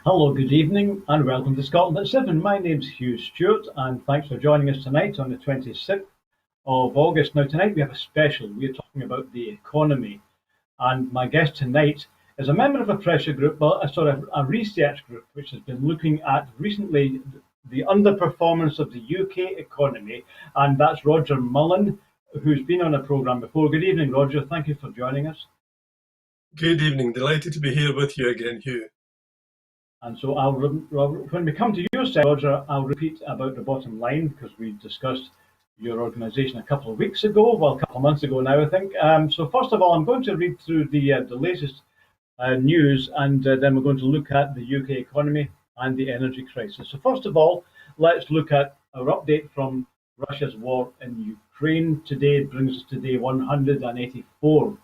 Hello, good evening, and welcome to Scotland at 7. My name's Hugh Stewart, and thanks for joining us tonight on the 26th of August. Now, tonight we have a special. We're talking about the economy, and my guest tonight is a member of a pressure group, well, a research group, which has been looking at recently the underperformance of the UK economy, and that's Roger Mullin, who's been on a programme before. Good evening, Roger. Thank you for joining us. Good evening. Delighted to be here with you again, Hugh. And so when we come to your side, Roger, I'll repeat about the bottom line because we discussed your organisation a couple of weeks ago, well, a couple of months ago now, I think. So first of all, I'm going to read through the latest news, and then we're going to look at the UK economy and the energy crisis. So first of all, let's look at our update from Russia's war in Ukraine. Today brings us to day 184.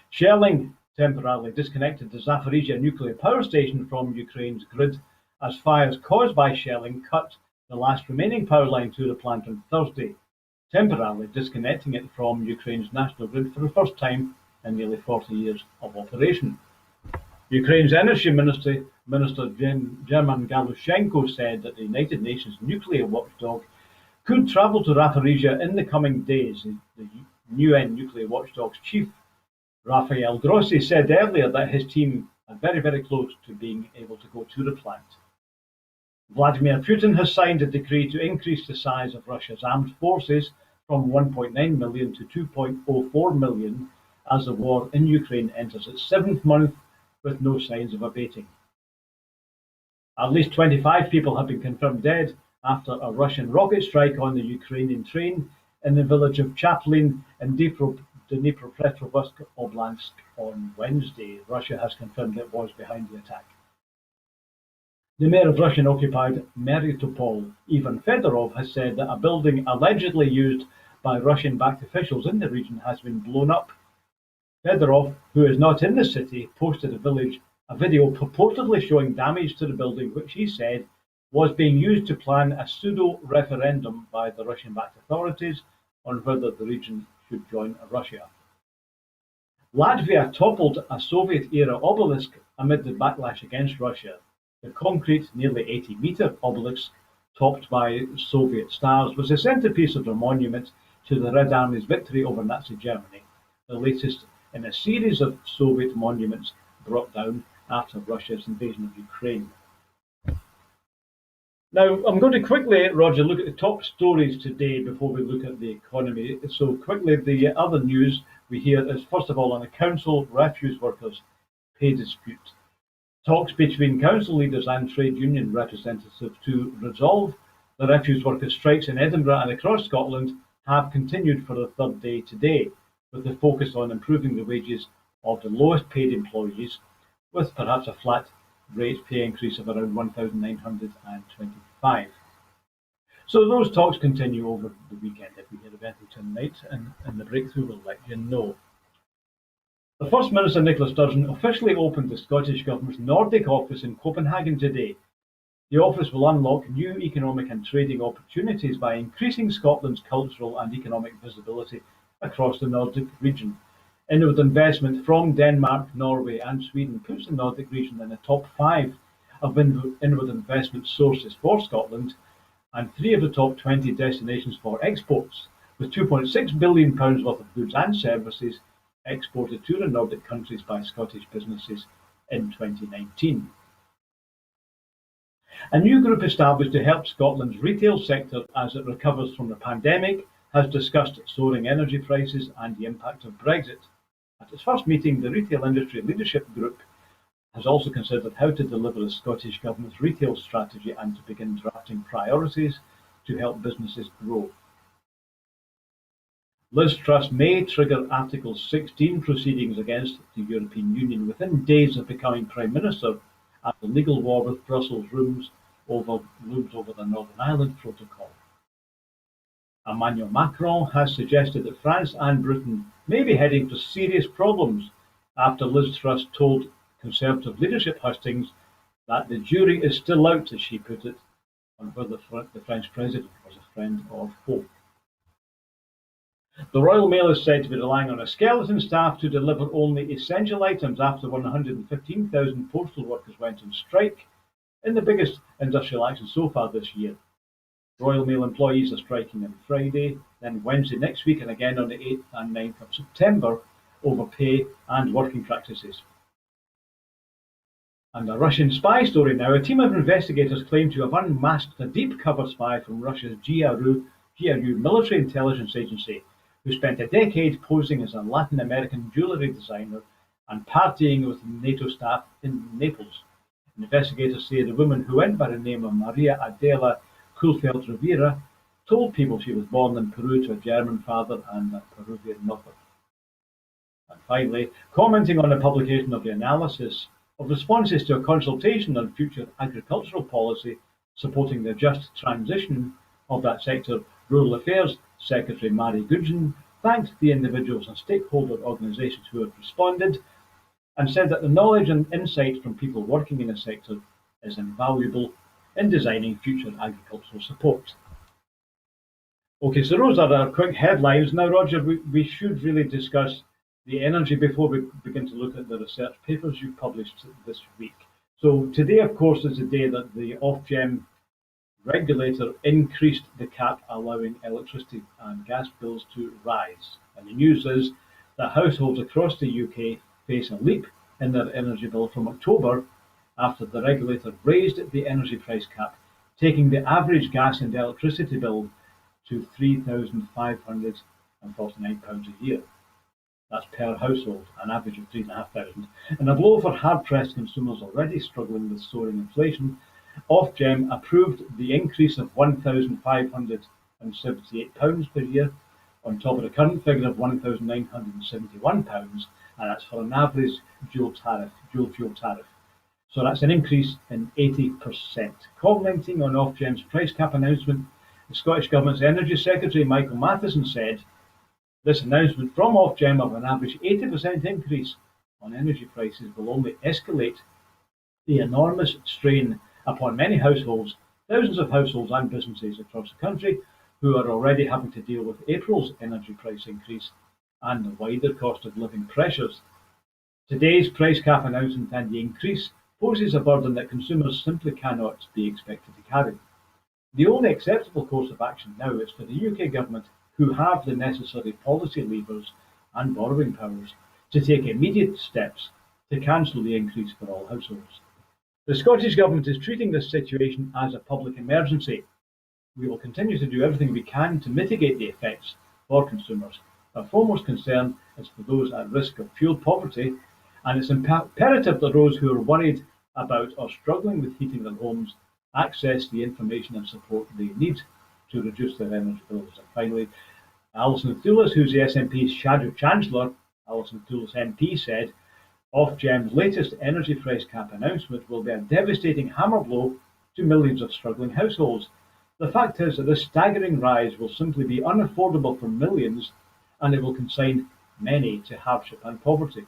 Shelling temporarily disconnected the Zaporizhzhia nuclear power station from Ukraine's grid as fires caused by shelling cut the last remaining power line to the plant on Thursday, temporarily disconnecting it from Ukraine's national grid for the first time in nearly 40 years of operation. Ukraine's Energy Minister German Galushenko said that the United Nations nuclear watchdog could travel to Zaporizhzhia in the coming days. The UN nuclear watchdog's chief Rafael Grossi said earlier that his team are very, very close to being able to go to the plant. Vladimir Putin has signed a decree to increase the size of Russia's armed forces from 1.9 million to 2.04 million as the war in Ukraine enters its 7th month with no signs of abating. At least 25 people have been confirmed dead after a Russian rocket strike on the Ukrainian train in the village of Chaplin in Dnipropetrovsk Oblast on Wednesday. Russia has confirmed it was behind the attack. The mayor of Russian-occupied Melitopol, Ivan Fedorov, has said that a building allegedly used by Russian-backed officials in the region has been blown up. Fedorov, who is not in the city, posted a video purportedly showing damage to the building, which he said was being used to plan a pseudo-referendum by the Russian-backed authorities on whether the region should join Russia. Latvia toppled a Soviet-era obelisk amid the backlash against Russia. The concrete, nearly 80-metre obelisk, topped by Soviet stars, was the centrepiece of the monument to the Red Army's victory over Nazi Germany, the latest in a series of Soviet monuments brought down after Russia's invasion of Ukraine. Now, I'm going to quickly, Roger, look at the top stories today before we look at the economy. So quickly, the other news we hear is, first of all, on the council refuse workers' pay dispute. Talks between council leaders and trade union representatives to resolve the refuse workers' strikes in Edinburgh and across Scotland have continued for the third day today, with the focus on improving the wages of the lowest paid employees, with perhaps a flat rate pay increase of around 1,925. So those talks continue over the weekend. If we hear of anything tonight and the breakthrough, we'll let you know. The First Minister Nicola Sturgeon officially opened the Scottish Government's Nordic office in Copenhagen today. The office will unlock new economic and trading opportunities by increasing Scotland's cultural and economic visibility across the Nordic region. Inward investment from Denmark, Norway and Sweden puts the Nordic region in the top 5 of inward investment sources for Scotland and 3 of the top 20 destinations for exports, with £2.6 billion worth of goods and services exported to the Nordic countries by Scottish businesses in 2019. A new group established to help Scotland's retail sector as it recovers from the pandemic has discussed soaring energy prices and the impact of Brexit. At its first meeting, the Retail Industry Leadership Group has also considered how to deliver the Scottish Government's retail strategy and to begin drafting priorities to help businesses grow. Liz Truss may trigger Article 16 proceedings against the European Union within days of becoming Prime Minister as the legal war with Brussels looms over the Northern Ireland Protocol. Emmanuel Macron has suggested that France and Britain may be heading for serious problems after Liz Truss told Conservative leadership hustings that the jury is still out, as she put it, on whether the French president was a friend or foe. The Royal Mail is said to be relying on a skeleton staff to deliver only essential items after 115,000 postal workers went on strike in the biggest industrial action so far this year. Royal Mail employees are striking on Friday, then Wednesday next week, and again on the 8th and 9th of September over pay and working practices. And a Russian spy story now. A team of investigators claim to have unmasked a deep cover spy from Russia's GRU military intelligence agency, who spent a decade posing as a Latin American jewellery designer and partying with NATO staff in Naples. Investigators say the woman, who went by the name of Maria Adela Kulfeld Rivera, told people she was born in Peru to a German father and a Peruvian mother. And finally, commenting on the publication of the analysis of responses to a consultation on future agricultural policy supporting the just transition of that sector, Rural Affairs Secretary Mary Gudgeon thanked the individuals and stakeholder organisations who had responded and said that the knowledge and insight from people working in the sector is invaluable in designing future agricultural support. Okay, so those are our quick headlines. Now, Roger, we should really discuss the energy before we begin to look at the research papers you've published this week. So today, of course, is the day that the Ofgem regulator increased the cap allowing electricity and gas bills to rise. And the news is that households across the UK face a leap in their energy bill from October after the regulator raised the energy price cap, taking the average gas and electricity bill to £3,549 a year. That's per household, an average of £3,500. And a blow for hard-pressed consumers already struggling with soaring inflation. Ofgem approved the increase of £1,578 per year, on top of the current figure of £1,971, and that's for an average dual fuel tariff. So that's an increase in 80%. Commenting on Ofgem's price cap announcement, the Scottish Government's Energy Secretary Michael Matheson said, "This announcement from Ofgem of an average 80% increase on energy prices will only escalate the enormous strain upon many households, thousands of households and businesses across the country who are already having to deal with April's energy price increase and the wider cost of living pressures. Today's price cap announcement and the increase poses a burden that consumers simply cannot be expected to carry. The only acceptable course of action now is for the UK Government, who have the necessary policy levers and borrowing powers, to take immediate steps to cancel the increase for all households. The Scottish Government is treating this situation as a public emergency. We will continue to do everything we can to mitigate the effects for consumers. Our foremost concern is for those at risk of fuel poverty, and it's imperative that those who are worried about or struggling with heating their homes access the information and support they need to reduce their energy bills." And finally, Alison Thulis, who's the SNP's Shadow Chancellor, Alison Thulis MP, said, "Ofgem's latest energy price cap announcement will be a devastating hammer blow to millions of struggling households. The fact is that this staggering rise will simply be unaffordable for millions, and it will consign many to hardship and poverty."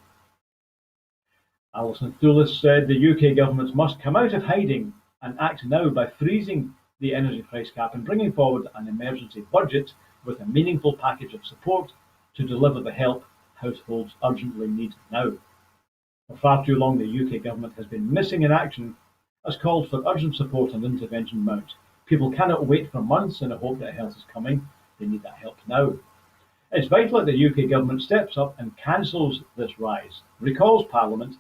Alison Thulis said the UK Government must come out of hiding and act now by freezing the energy price cap and bringing forward an emergency budget with a meaningful package of support to deliver the help households urgently need now. For far too long, the UK Government has been missing in action, as calls for urgent support and intervention mount. People cannot wait for months in the hope that help is coming. They need that help now. It's vital that the UK Government steps up and cancels this rise, recalls Parliament,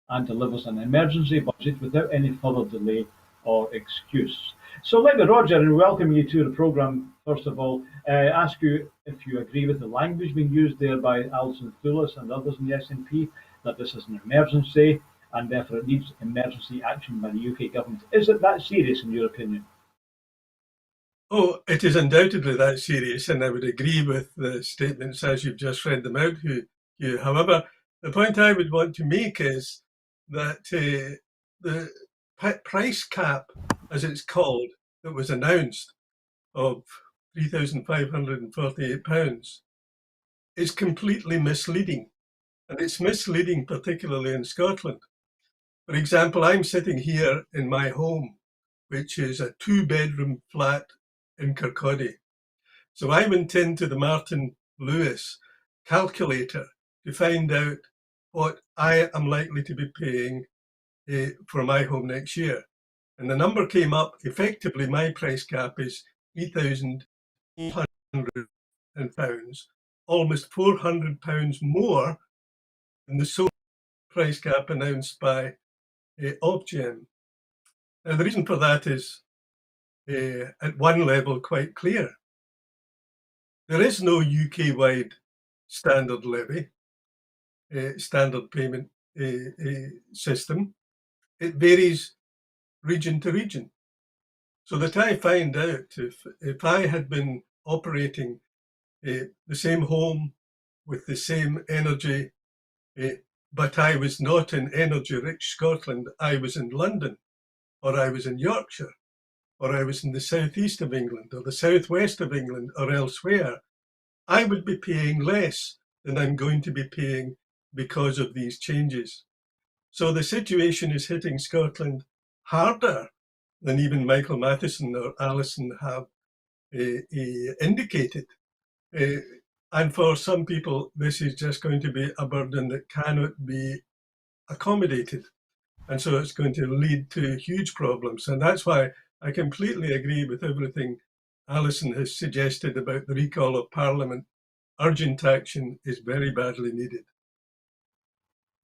and delivers an emergency budget without any further delay or excuse. So let me, Roger, and welcome you to the programme, first of all, ask you if you agree with the language being used there by Alison Thulis and others in the SNP, that this is an emergency and therefore it needs emergency action by the UK Government. Is it that serious in your opinion? Oh, it is undoubtedly that serious, and I would agree with the statements as you've just read them out, Hugh. However, the point I would want to make is that the price cap, as it's called, that was announced of £3,548 is completely misleading. And it's misleading particularly in Scotland. For example, I'm sitting here in my home, which is a 2-bedroom flat in Kirkcaldy. So I went into the Martin Lewis calculator to find out what I am likely to be paying for my home next year. And the number came up, effectively my price cap is £3,800, almost £400 more than the sole price cap announced by Ofgem. Now the reason for that is at one level quite clear. There is no UK-wide standard levy, standard payment system. It varies region to region. So that I find out if I had been operating the same home with the same energy, but I was not in energy-rich Scotland, I was in London, or I was in Yorkshire, or I was in the southeast of England, or the southwest of England, or elsewhere, I would be paying less than I'm going to be paying because of these changes. So the situation is hitting Scotland harder than even Michael Matheson or Alison have indicated. And for some people, this is just going to be a burden that cannot be accommodated. And so it's going to lead to huge problems. And that's why I completely agree with everything Alison has suggested about the recall of Parliament. Urgent action is very badly needed.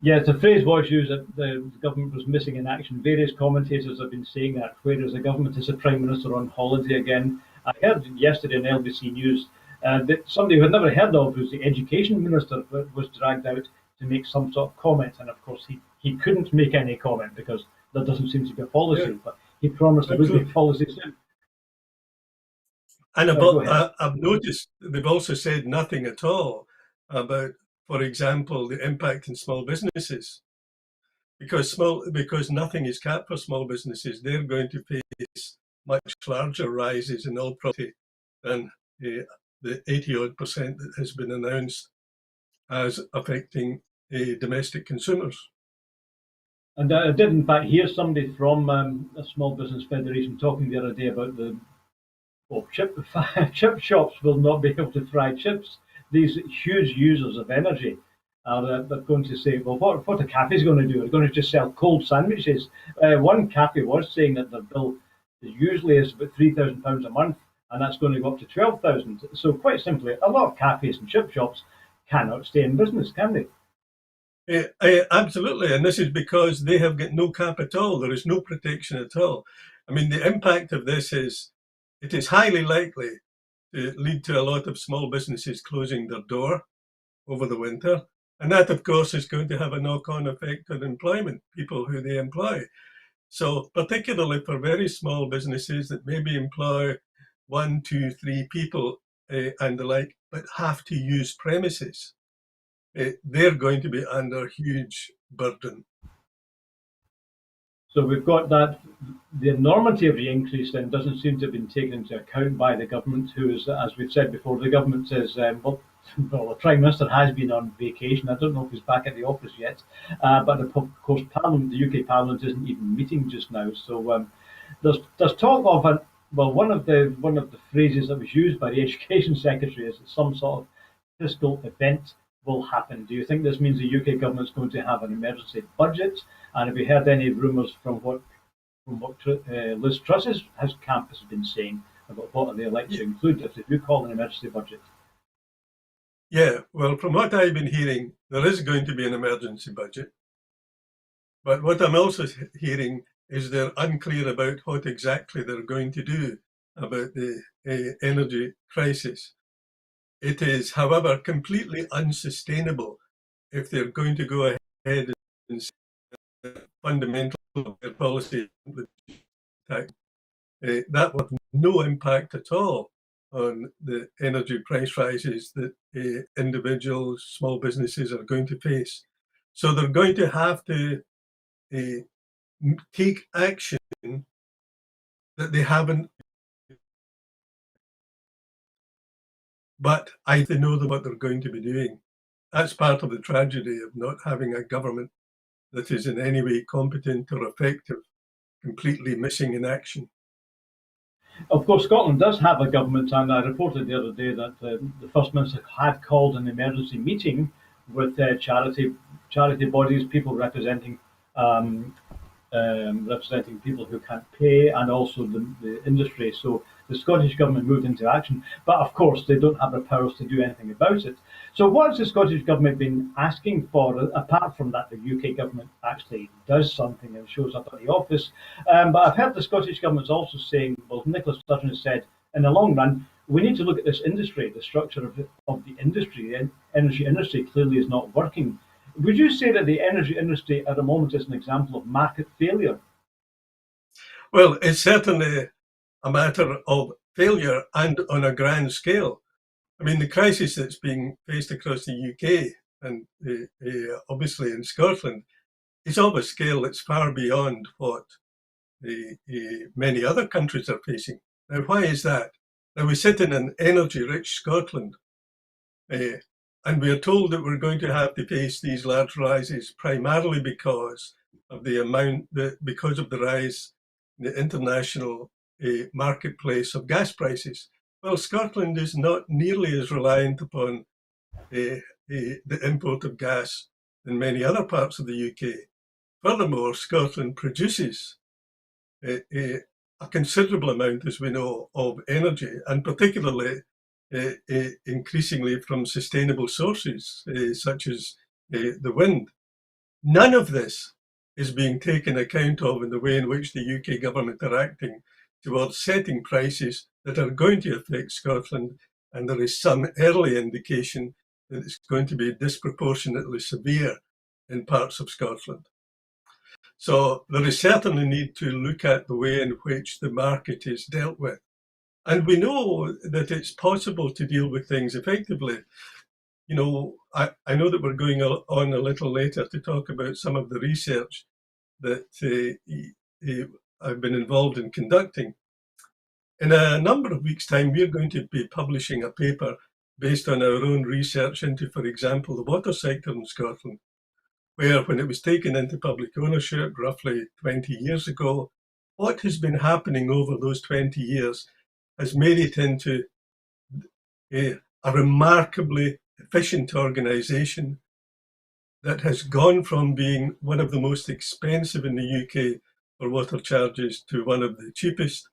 Yes, the phrase was used that the government was missing in action. Various commentators have been saying that, whereas the government is the Prime Minister on holiday again. I heard yesterday on LBC News that somebody who had never heard of, who's the Education Minister, was dragged out to make some sort of comment. And of course, he couldn't make any comment because there doesn't seem to be a policy, Yeah. but he promised there would be a policy soon. And I've noticed they've also said nothing at all about, for example, the impact on small businesses. Because nothing is capped for small businesses, they're going to face much larger rises in all property than the 80-odd% that has been announced as affecting domestic consumers. And I did, in fact, hear somebody from a small business federation talking the other day about chip shops will not be able to fry chips. These huge users of energy are they're going to say, well, what are cafes going to do? They're going to just sell cold sandwiches. One cafe was saying that their bill usually is about £3,000 a month, and that's going to go up to 12,000. So quite simply, a lot of cafes and chip shops cannot stay in business, can they? Absolutely, and this is because they have got no cap at all. There is no protection at all. I mean, the impact of this is, it is highly likely to lead to a lot of small businesses closing their door over the winter. And that, of course, is going to have a knock-on effect on employment, people who they employ. So particularly for very small businesses that maybe employ 1, 2, 3 people and the like, but have to use premises, they're going to be under huge burden. So we've got that. The enormity of the increase then doesn't seem to have been taken into account by the government, who is, as we've said before, the government says, well, the Prime Minister has been on vacation. I don't know if he's back at the office yet, but of course, Parliament, the UK Parliament, isn't even meeting just now. So there's talk of one of the phrases that was used by the Education Secretary is that some sort of fiscal event will happen. Do you think this means the UK government is going to have an emergency budget? And have you heard any rumours from what Liz Truss's camp has been saying about what are they likely to include if they do call an emergency budget? Yeah, well, from what I've been hearing, there is going to be an emergency budget. But what I'm also hearing is they're unclear about what exactly they're going to do about the energy crisis. It is, however, completely unsustainable if they're going to go ahead and fundamental of their policy. That would have no impact at all on the energy price rises that individuals, small businesses are going to face. So they're going to have to take action that they haven't, but I know what they're going to be doing. That's part of the tragedy of not having a government that is in any way competent or effective, completely missing in action. Of course, Scotland does have a government, and I reported the other day that the First Minister had called an emergency meeting with charity bodies, people representing representing people who can't pay, and also the industry. So the Scottish Government moved into action, but of course they don't have the powers to do anything about it. So what has the Scottish Government been asking for, apart from that the UK Government actually does something and shows up at the office? But I've heard the Scottish Government's also saying, well, Nicola Sturgeon has said, in the long run, we need to look at this industry, the structure of the industry. The energy industry clearly is not working. Would you say that the energy industry at the moment is an example of market failure? Well, it's certainly a matter of failure, and on a grand scale. I mean, the crisis that's being faced across the UK and obviously in Scotland is of a scale that's far beyond what many other countries are facing. Now, why is that? Now, we sit in an energy-rich Scotland, and we are told that we're going to have to face these large rises primarily because of the rise in the international marketplace of gas prices. Well, Scotland is not nearly as reliant upon the import of gas than many other parts of the UK. Furthermore, Scotland produces a considerable amount, as we know, of energy, and particularly increasingly from sustainable sources, such as the wind. None of this is being taken account of in the way in which the UK government are acting towards setting prices that are going to affect Scotland, and there is some early indication that it's going to be disproportionately severe in parts of Scotland. So there is certainly need to look at the way in which the market is dealt with. And we know that it's possible to deal with things effectively. You know, I know that we're going on a little later to talk about some of the research that I've been involved in conducting. In a number of weeks' time, we're going to be publishing a paper based on our own research into, for example, the water sector in Scotland, where when it was taken into public ownership roughly 20 years ago, what has been happening over those 20 years has made it into a remarkably efficient organisation that has gone from being one of the most expensive in the UK for water charges to one of the cheapest,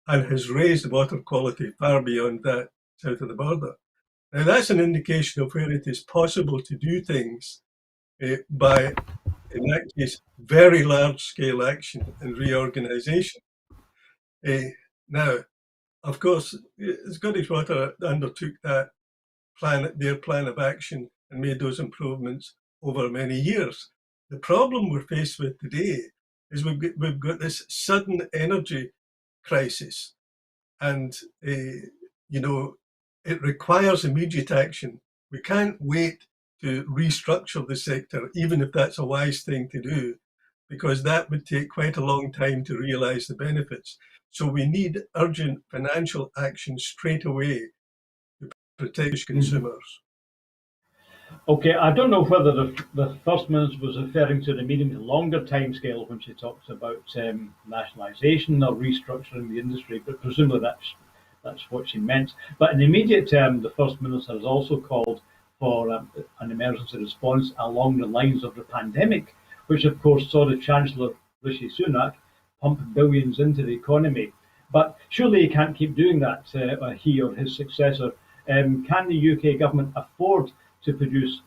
and has raised water quality far beyond that south of the border. Now, that's an indication of where it is possible to do things by, in that case, very large-scale action and reorganisation. Now, of course, Scottish Water undertook their plan of action and made those improvements over many years. The problem we're faced with today is we've got this sudden energy crisis, and it requires immediate action. We can't wait to restructure the sector, even if that's a wise thing to do, because that would take quite a long time to realise the benefits. So we need urgent financial action straight away to protect consumers. Okay, I don't know whether the First Minister was referring to the medium to longer timescale when she talks about nationalisation or restructuring the industry, but presumably that's what she meant. But in the immediate term, the First Minister has also called for an emergency response along the lines of the pandemic, which of course saw the Chancellor Rishi Sunak pump billions into the economy. But surely he can't keep doing that, he or his successor. Can the UK government afford to produce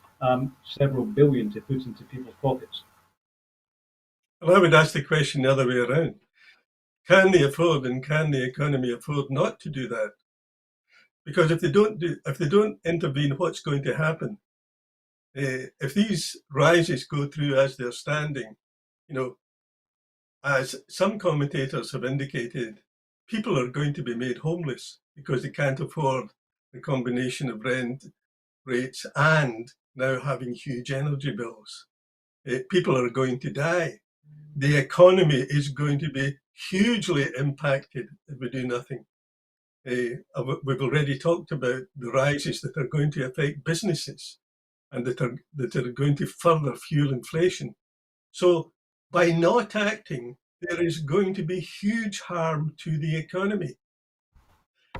several billion to put into people's pockets? Well, I would ask the question the other way around. Can they afford, and can the economy afford not to do that? Because if they don't intervene, what's going to happen? If these rises go through as they're standing, as some commentators have indicated, people are going to be made homeless because they can't afford the combination of rent, rates, and now having huge energy bills. People are going to die. The economy is going to be hugely impacted if we do nothing. We've already talked about the rises that are going to affect businesses and that are going to further fuel inflation. So by not acting, there is going to be huge harm to the economy.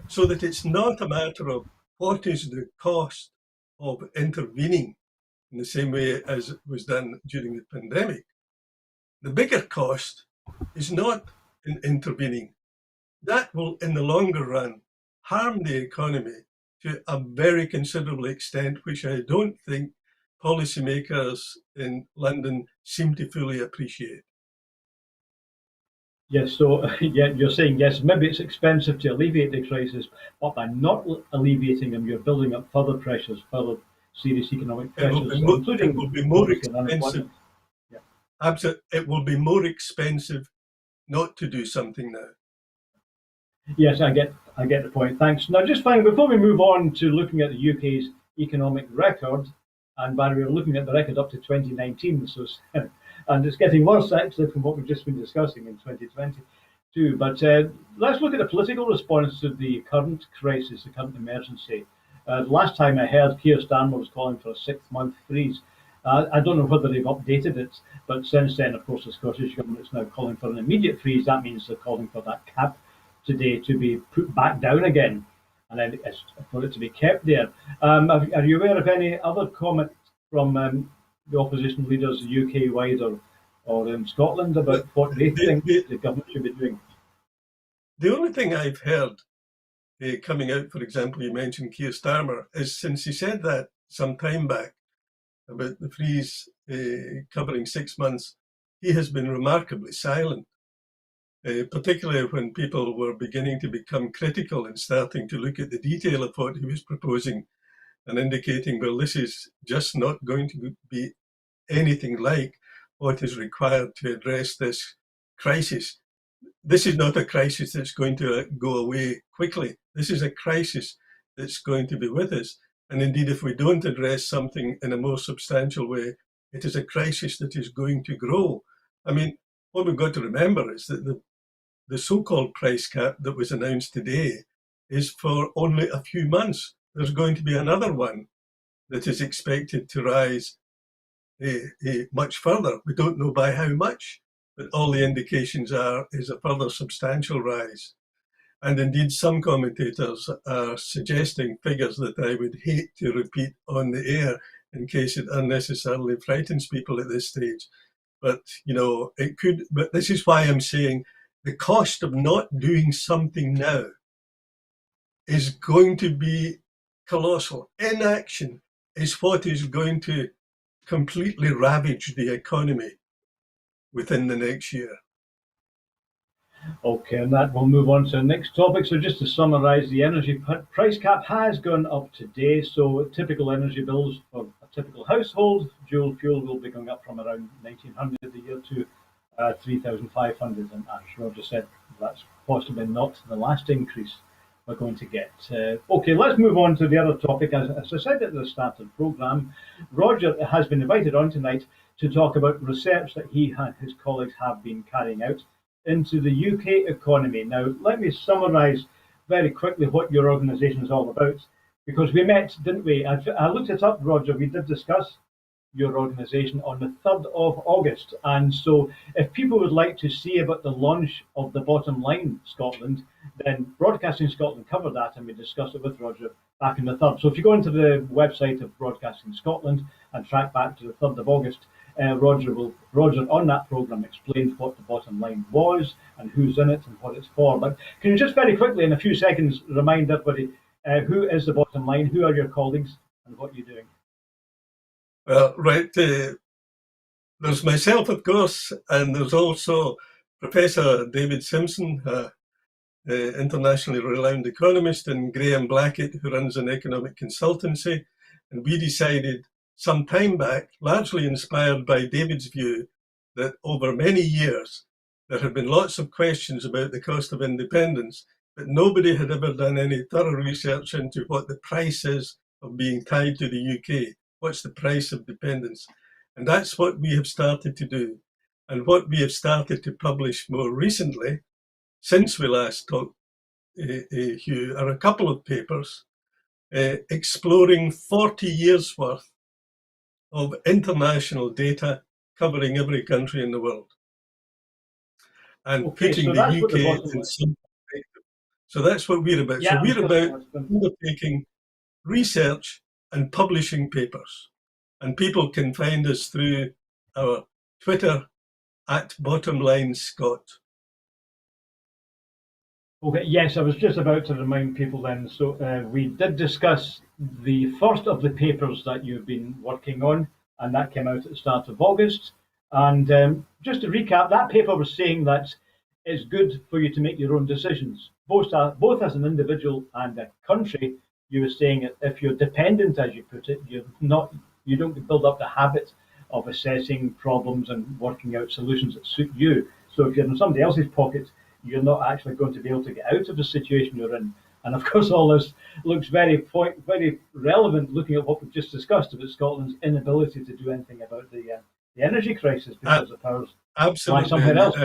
So that it's not a matter of what is the cost of intervening in the same way as was done during the pandemic. The bigger cost is not in intervening. That will, in the longer run, harm the economy to a very considerable extent, which I don't think policymakers in London seem to fully appreciate. Yes, so yeah, you're saying yes, maybe it's expensive to alleviate the crisis, but by not alleviating them, you're building up further pressures, further serious economic pressures, It will including be more obviously expensive. unemployment. Yeah. Absolutely, it will be more expensive not to do something now. Yes, I get the point. Thanks. Now, just finally, before we move on to looking at the UK's economic record, and by the way, we're looking at the record up to 2019, so and it's getting worse actually from what we've just been discussing in 2022. But let's look at the political response to the current crisis, the current emergency. The last time I heard, Keir Starmer was calling for a 6-month freeze. I don't know whether they've updated it, but since then, of course, the Scottish Government is now calling for an immediate freeze. That means they're calling for that cap today to be put back down again, and then for it to be kept there. Are you aware of any other comment from the opposition leaders, UK wide or in Scotland, about what they think the government should be doing? The only thing I've heard coming out, for example, you mentioned Keir Starmer, is since he said that some time back about the freeze covering 6 months, he has been remarkably silent. Particularly when people were beginning to become critical and starting to look at the detail of what he was proposing and indicating, well, this is just not going to be anything like what is required to address this crisis. This is not a crisis that's going to go away quickly. This is a crisis that's going to be with us. And indeed, if we don't address something in a more substantial way, it is a crisis that is going to grow. I mean, what we've got to remember is that the so-called price cap that was announced today is for only a few months. There's going to be another one that is expected to rise much further. We don't know by how much, but all the indications is a further substantial rise. And indeed, some commentators are suggesting figures that I would hate to repeat on the air in case it unnecessarily frightens people at this stage. But, it could, but this is why I'm saying the cost of not doing something now is going to be colossal. Inaction is what is going to completely ravage the economy within the next year. Okay, and that will move on to the next topic. So just to summarise, the energy price cap has gone up today. So typical energy bills for a typical household, dual fuel will be going up from around 1,900 a year to 3,500. And as Roger said, that's possibly not the last increase we're going to get. Okay, let's move on to the other topic. As I said at the start of the programme, Roger has been invited on tonight to talk about research that he and his colleagues have been carrying out into the UK economy. Now, let me summarise very quickly what your organisation is all about, because we met, didn't we? I looked it up, Roger. We did discuss your organisation on the 3rd of August. And so if people would like to see about the launch of the Bottom Line Scotland, then Broadcasting Scotland covered that and we discussed it with Roger back in the 3rd. So if you go into the website of Broadcasting Scotland and track back to the 3rd of August, Roger on that programme explained what the Bottom Line was and who's in it and what it's for. But can you just very quickly in a few seconds remind everybody who is the Bottom Line, who are your colleagues and what you're doing? Well, right, there's myself, of course, and there's also Professor David Simpson, internationally renowned economist, and Graham Blackett, who runs an economic consultancy. And we decided some time back, largely inspired by David's view, that over many years there had been lots of questions about the cost of independence, but nobody had ever done any thorough research into what the price is of being tied to the UK. What's the price of dependence? And that's what we have started to do. And what we have started to publish more recently, since we last talked, Hugh, are a couple of papers exploring 40 years worth of international data covering every country in the world and putting the UK in some perspective. So that's what we're about. So we're about undertaking research and publishing papers. And people can find us through our Twitter at bottom line Scott. Okay, yes, I was just about to remind people then. So we did discuss the first of the papers that you've been working on, and that came out at the start of August. And just to recap, that paper was saying that it's good for you to make your own decisions, both as an individual and a country. You were saying that if you're dependent, as you put it, you don't build up the habit of assessing problems and working out solutions that suit you. So if you're in somebody else's pocket, you're not actually going to be able to get out of the situation you're in. And of course, all this looks very relevant looking at what we've just discussed about Scotland's inability to do anything about the energy crisis because the powers lie Absolutely, somewhere else.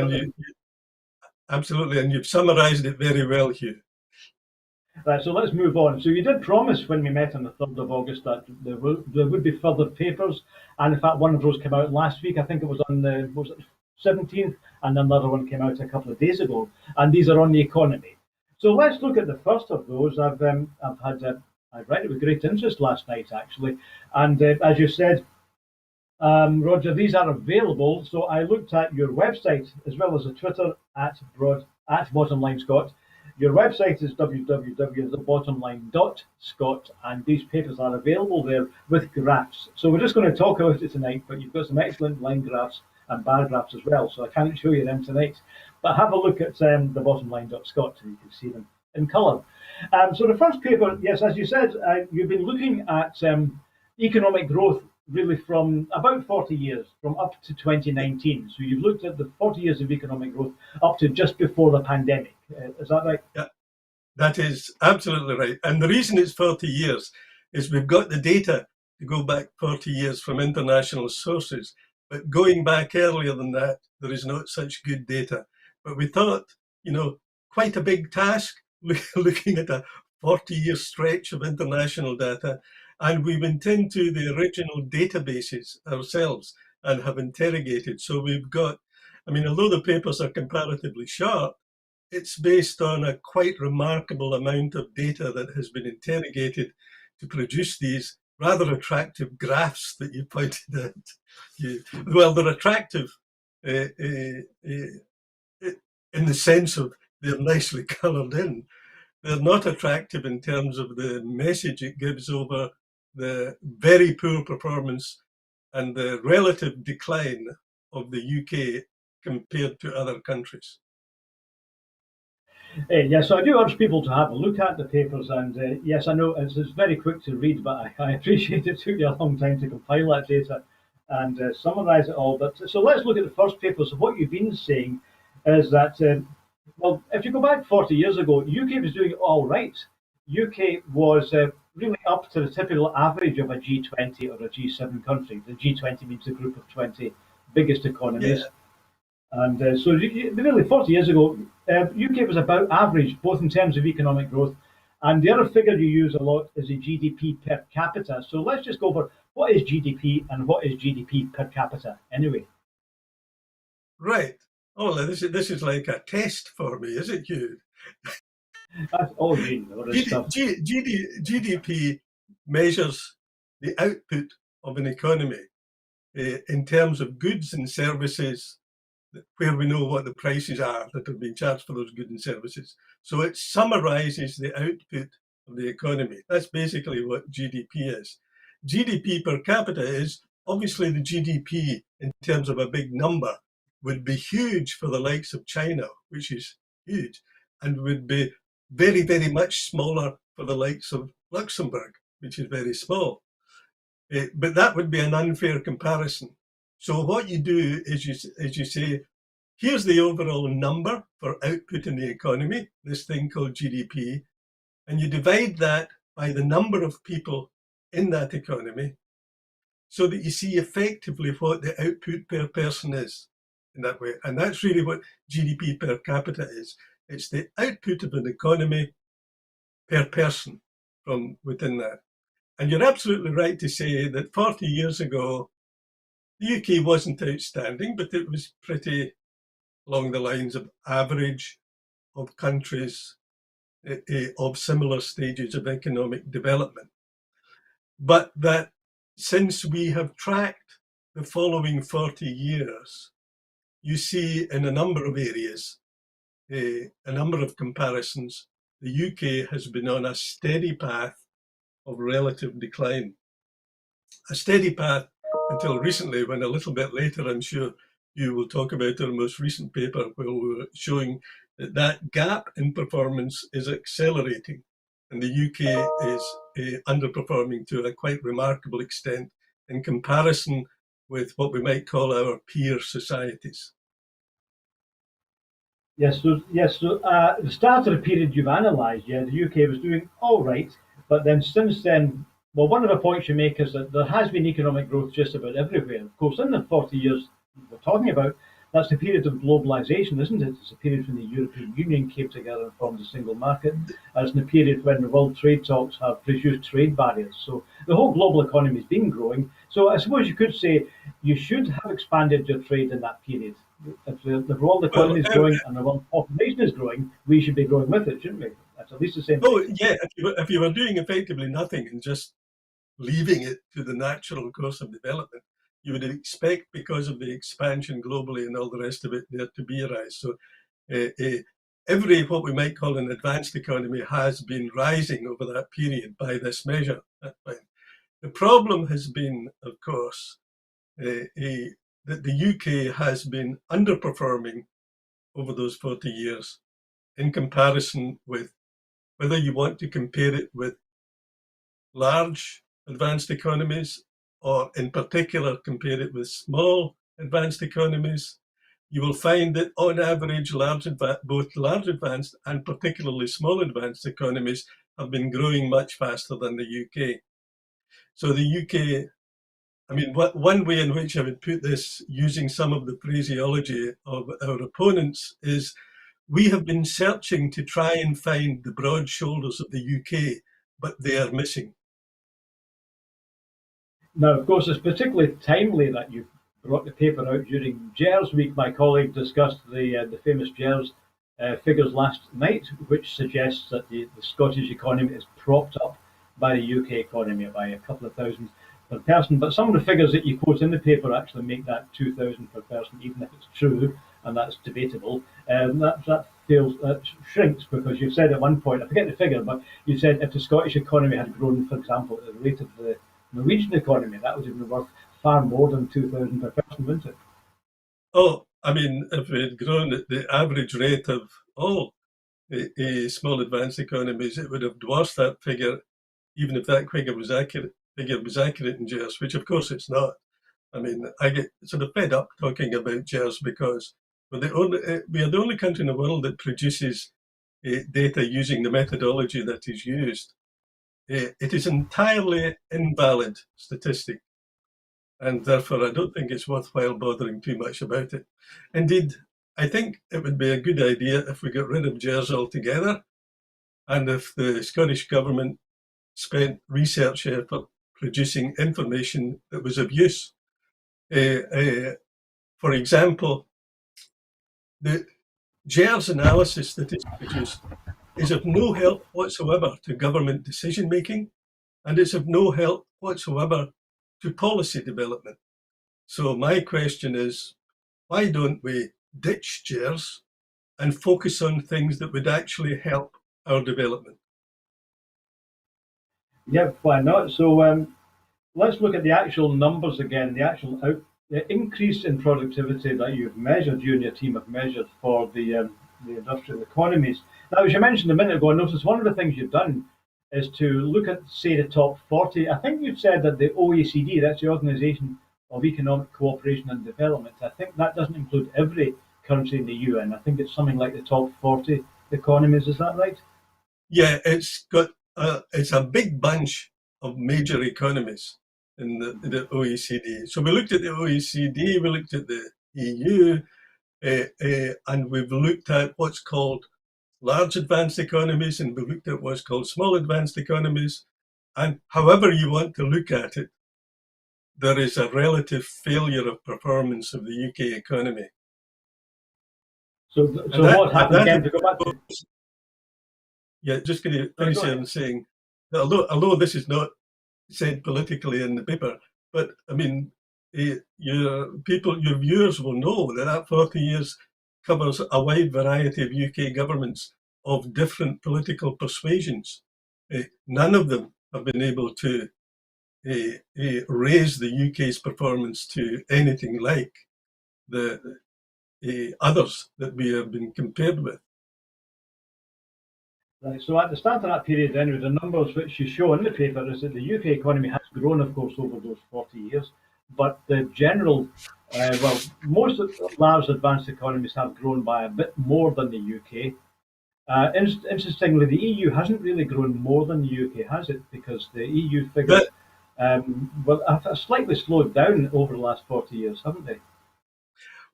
Absolutely, and you've summarised it very well, Hugh. Right, so let's move on. So you did promise when we met on the 3rd of August that there would be further papers, and in fact one of those came out last week. I think it was on the 17th, and another one came out a couple of days ago, and these are on the economy. So let's look at the first of those. I read it with great interest last night actually, and as you said, Roger, these are available. So I looked at your website as well as a Twitter at Bottomline Scott. Your website is www.thebottomline.scot, and these papers are available there with graphs. So we're just going to talk about it tonight, but you've got some excellent line graphs and bar graphs as well, so I can't show you them tonight. But have a look at thebottomline.scot so you can see them in colour. So the first paper, yes, as you said, you've been looking at economic growth really from about 40 years, from up to 2019. So you've looked at the 40 years of economic growth up to just before the pandemic. Is that right? Yeah, that is absolutely right. And the reason it's 40 years is we've got the data to go back 40 years from international sources. But going back earlier than that, there is not such good data. But we thought, quite a big task looking at a 40-year stretch of international data. And we went into the original databases ourselves and have interrogated. So we've got, although the papers are comparatively short, it's based on a quite remarkable amount of data that has been interrogated to produce these rather attractive graphs that you pointed out. Well, they're attractive in the sense of they're nicely coloured in. They're not attractive in terms of the message it gives over the very poor performance and the relative decline of the UK compared to other countries. Yes, so I do urge people to have a look at the papers, and yes, I know it's very quick to read, but I appreciate it took you a long time to compile that data and summarise it all. But so let's look at the first paper. So what you've been saying is that, well, if you go back 40 years ago, UK was doing all right. UK was really up to the typical average of a G20 or a G7 country. The G20 means the group of 20 biggest economies. Yeah. And so really 40 years ago, UK was about average, both in terms of economic growth. And the other figure you use a lot is the GDP per capita. So let's just go over what is GDP and what is GDP per capita anyway. Right. Oh, this is like a test for me, is it, Hugh? That's all you know. GDP measures the output of an economy in terms of goods and services, where we know what the prices are that are being charged for those goods and services. So it summarises the output of the economy. That's basically what GDP is. GDP per capita is obviously the GDP in terms of a big number would be huge for the likes of China, which is huge, and would be very, very much smaller for the likes of Luxembourg, which is very small. But that would be an unfair comparison. So what you do is you say, here's the overall number for output in the economy, this thing called GDP, and you divide that by the number of people in that economy so that you see effectively what the output per person is in that way. And that's really what GDP per capita is. It's the output of an economy per person from within that. And you're absolutely right to say that 40 years ago, the UK wasn't outstanding, but it was pretty along the lines of average of countries of similar stages of economic development. But that since we have tracked the following 40 years, you see in a number of areas, a number of comparisons, the UK has been on a steady path of relative decline. A steady path until recently, when a little bit later, I'm sure you will talk about our most recent paper, where we were showing that that gap in performance is accelerating, and the UK is underperforming to a quite remarkable extent in comparison with what we might call our peer societies. Yes, the start of the period you've analysed, yeah, the UK was doing all right, but then since then, well, one of the points you make is that there has been economic growth just about everywhere. Of course, in the 40 years we're talking about, that's the period of globalisation, isn't it? It's a period when the European Union came together and formed a single market. It's in the period when the World Trade Talks have reduced trade barriers. So the whole global economy has been growing. So I suppose you could say you should have expanded your trade in that period. If the world economy is growing and the world population is growing, we should be growing with it, shouldn't we? That's at least the same Oh, thing. yeah, if you were doing effectively nothing and just leaving it to the natural course of development, you would expect, because of the expansion globally and all the rest of it, there to be a rise. So every what we might call an advanced economy has been rising over that period by this measure. The problem has been, of course, that the UK has been underperforming over those 40 years in comparison with, whether you want to compare it with large advanced economies, or in particular compare it with small advanced economies, you will find that on average, both large advanced and particularly small advanced economies have been growing much faster than the UK. So the UK, I mean, one way in which I would put this, using some of the phraseology of our opponents, is we have been searching to try and find the broad shoulders of the UK, but they are missing. Now, of course, it's particularly timely that you've brought the paper out during JERS Week. My colleague discussed the famous JERS figures last night, which suggests that the Scottish economy is propped up by the UK economy by a couple of thousand per person. But some of the figures that you quote in the paper actually make that 2,000 per person, even if it's true, and that's debatable. That shrinks, because you said at one point, I forget the figure, but you said if the Scottish economy had grown, for example, at the rate of the Norwegian economy, that would have been worth far more than 2,000 per person, wouldn't it? Oh, I mean, if it had grown at the average rate of all small advanced economies, it would have dwarfed that figure, even if that figure was accurate in JERS, which of course it's not. I mean, I get sort of fed up talking about JERS because we are the only country in the world that produces data using the methodology that is used. It is entirely invalid statistic, and therefore I don't think it's worthwhile bothering too much about it. Indeed, I think it would be a good idea if we got rid of JERS altogether, and if the Scottish Government spent research effort producing information that was of use. For example, the JERS analysis that is produced is of no help whatsoever to government decision making, and it's of no help whatsoever to policy development. So my question is, why don't we ditch JERS and focus on things that would actually help our development? Yeah, why not? So let's look at the actual numbers again, the increase in productivity that you've measured, you and your team have measured for the industrial economies. Now, as you mentioned a minute ago, I noticed one of the things you've done is to look at, say, the top 40. I think you've said that the OECD, that's the Organization of Economic Cooperation and Development, I think that doesn't include every country in the UN. I think it's something like the top 40 economies. Is that right? Yeah, it's a big bunch of major economies in the OECD. So we looked at the OECD, we looked at the EU, and we've looked at what's called large advanced economies, and we've looked at what's called small advanced economies. And however you want to look at it, there is a relative failure of performance of the UK economy. So what happened again, to go back to? Yeah, just going to finish here and saying that although this is not said politically in the paper, but I mean, your viewers will know that 40 years covers a wide variety of UK governments of different political persuasions. None of them have been able to raise the UK's performance to anything like the others that we have been compared with. Right. So at the start of that period, then, with the numbers which you show in the paper, is that the UK economy has grown, of course, over those 40 years. But the general, most of the large advanced economies have grown by a bit more than the UK. Interestingly, the EU hasn't really grown more than the UK, has it? Because the EU figures But, have slightly slowed down over the last 40 years, haven't they?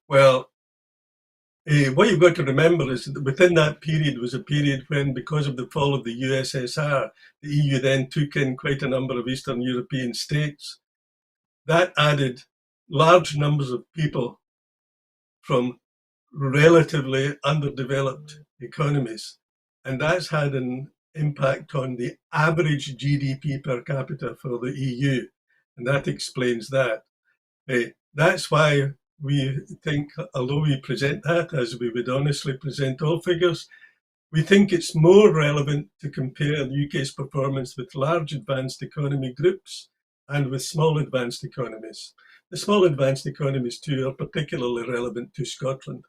well, what you've got to remember is that within that period was a period when, because of the fall of the USSR, the EU then took in quite a number of Eastern European states. That added large numbers of people from relatively underdeveloped economies. And that's had an impact on the average GDP per capita for the EU. And that explains that. That's why we think, although we present that as we would honestly present all figures, we think it's more relevant to compare the UK's performance with large advanced economy groups and with small advanced economies. The small advanced economies too are particularly relevant to Scotland.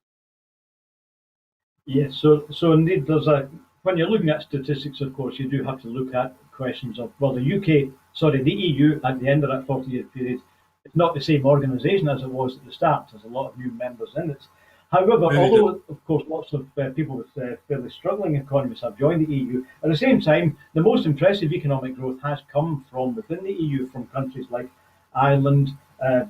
Yes, so indeed, when you're looking at statistics, of course, you do have to look at questions of, well, the EU at the end of that 40-year period, it's not the same organisation as it was at the start. There's a lot of new members in it. However, although, of course, lots of people with fairly struggling economies have joined the EU, at the same time, the most impressive economic growth has come from within the EU, from countries like Ireland,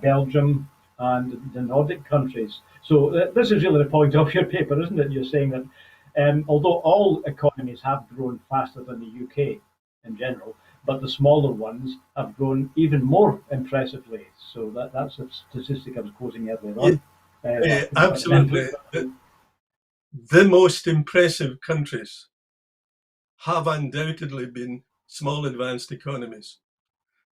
Belgium, and the Nordic countries. So this is really the point of your paper, isn't it? You're saying that although all economies have grown faster than the UK in general, but the smaller ones have grown even more impressively. So that's a statistic I was quoting earlier on. Absolutely. The most impressive countries have undoubtedly been small advanced economies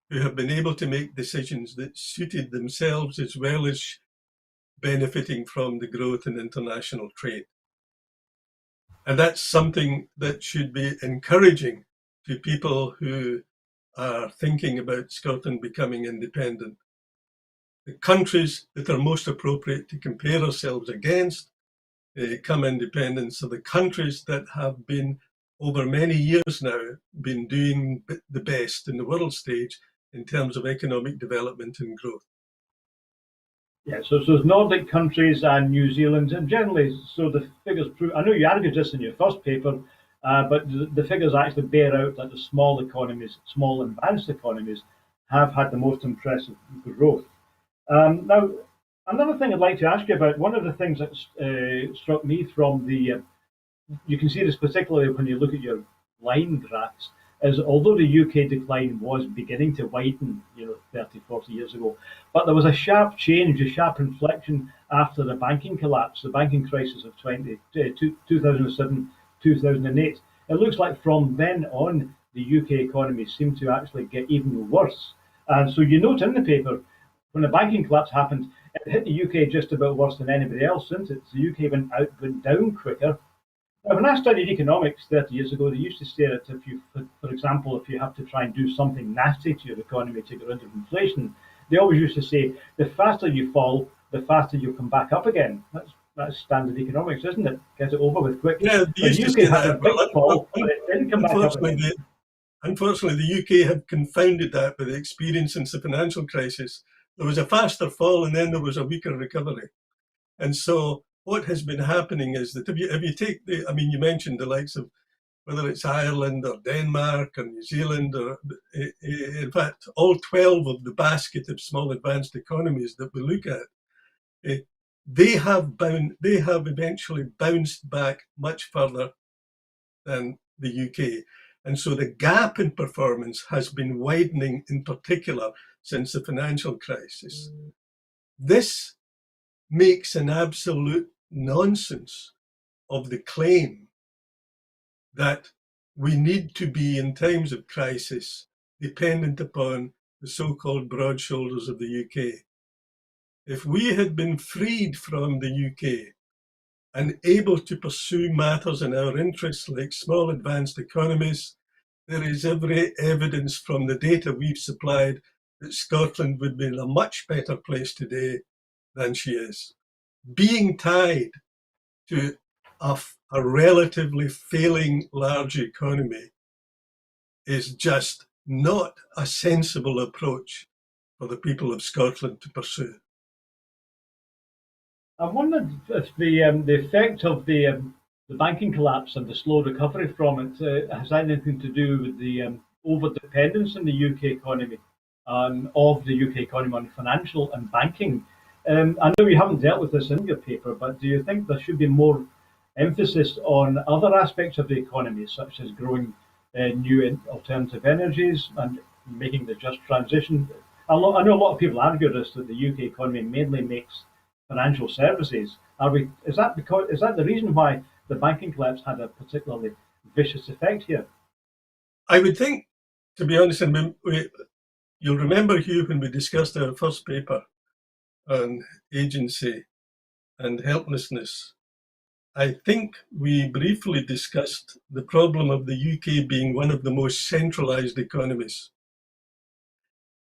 who have been able to make decisions that suited themselves as well as benefiting from the growth in international trade. And that's something that should be encouraging to people who are thinking about Scotland becoming independent. The countries that are most appropriate to compare ourselves against come independence are the countries that have been, over many years now, been doing the best in the world stage in terms of economic development and growth. Yeah, so Nordic countries and New Zealand, and generally, so the figures prove. I know you argued this in your first paper, but the figures actually bear out that the small economies, small advanced economies, have had the most impressive growth. Now, another thing I'd like to ask you about. One of the things that struck me from you can see this particularly when you look at your line graphs, is although the UK decline was beginning to widen, 30, 40 years ago, but there was a sharp change, a sharp inflection after the banking collapse, the banking crisis of 2007, 2008. It looks like from then on, the UK economy seemed to actually get even worse. And so you note in the paper, when the banking collapse happened, it hit the UK just about worse than anybody else since it. The UK went down quicker. When I studied economics 30 years ago, they used to say that for example, if you have to try and do something nasty to your economy to get rid of inflation, they always used to say, the faster you fall, the faster you'll come back up again. That's standard economics, isn't it? Get it over with quick. Yeah, the UK had a big fall, but it didn't come back up again. Unfortunately, the UK have confounded that with the experience since the financial crisis. There was a faster fall and then there was a weaker recovery. And so what has been happening is that if you take you mentioned the likes of whether it's Ireland or Denmark or New Zealand, or in fact, all 12 of the basket of small advanced economies that we look at, they have eventually bounced back much further than the UK. And so the gap in performance has been widening, in particular, since the financial crisis. This makes an absolute nonsense of the claim that we need to be, in times of crisis, dependent upon the so-called broad shoulders of the UK. if we had been freed from the UK and able to pursue matters in our interests like small advanced economies, there is every evidence from the data we've supplied that Scotland would be in a much better place today than she is. Being tied to a relatively failing large economy is just not a sensible approach for the people of Scotland to pursue. I wondered if the effect of the banking collapse and the slow recovery from it has anything to do with the over dependence in the UK economy, of the UK economy on financial and banking. I know you haven't dealt with this in your paper, but do you think there should be more emphasis on other aspects of the economy, such as growing new alternative energies and making the just transition? I know a lot of people argue this, that the UK economy mainly makes financial services. Is that the reason why the banking collapse had a particularly vicious effect here? I would think, to be honest, and you'll remember, Hugh, when we discussed our first paper on agency and helplessness, I think we briefly discussed the problem of the UK being one of the most centralised economies.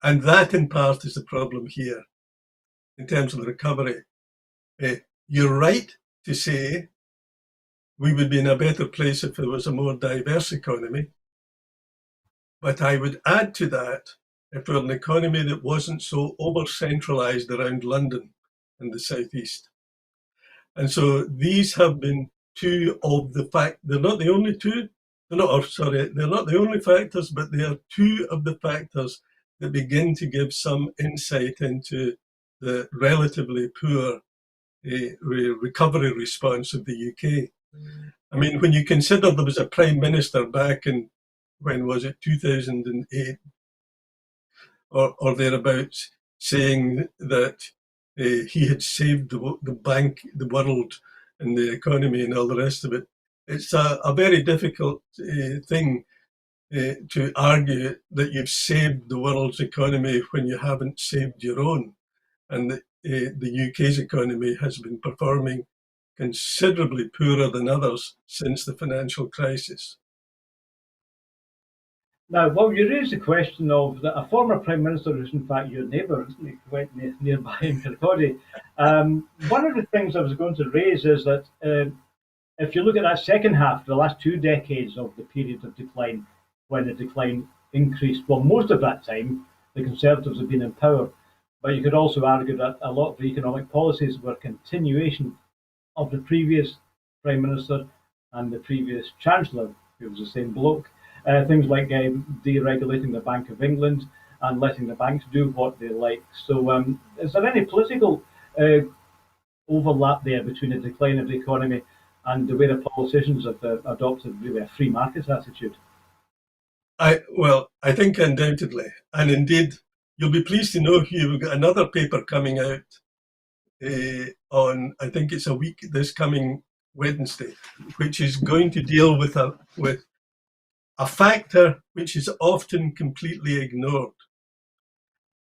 And that, in part, is the problem here in terms of the recovery. You're right to say we would be in a better place if there was a more diverse economy. But I would add to that, if we were an economy that wasn't so over-centralised around London and the southeast. And so these have been two of the they're not the only two, they're not the only factors, but they are two of the factors that begin to give some insight into the relatively poor recovery response of the UK. I mean, when you consider there was a prime minister back in, when was it, 2008 or thereabouts, saying that he had saved the bank, the world, and the economy, and all the rest of it. It's a very difficult thing to argue that you've saved the world's economy when you haven't saved your own. And the UK's economy has been performing considerably poorer than others since the financial crisis. Now, well, you raised the question of a former Prime Minister who's in fact your neighbour, isn't he, quite nearby in Kirkcaldy. One of the things I was going to raise is that if you look at that second half, the last 2 decades of the period of decline, when the decline increased, well, most of that time, the Conservatives have been in power. But you could also argue that a lot of the economic policies were a continuation of the previous Prime Minister and the previous Chancellor, who was the same bloke. Things like deregulating the Bank of England and letting the banks do what they like. So is there any political overlap there between the decline of the economy and the way the politicians have adopted really a free market attitude? I think undoubtedly. And indeed, you'll be pleased to know, Hugh, we've got another paper coming out on, I think it's a week, this coming Wednesday, which is going to deal with a factor which is often completely ignored.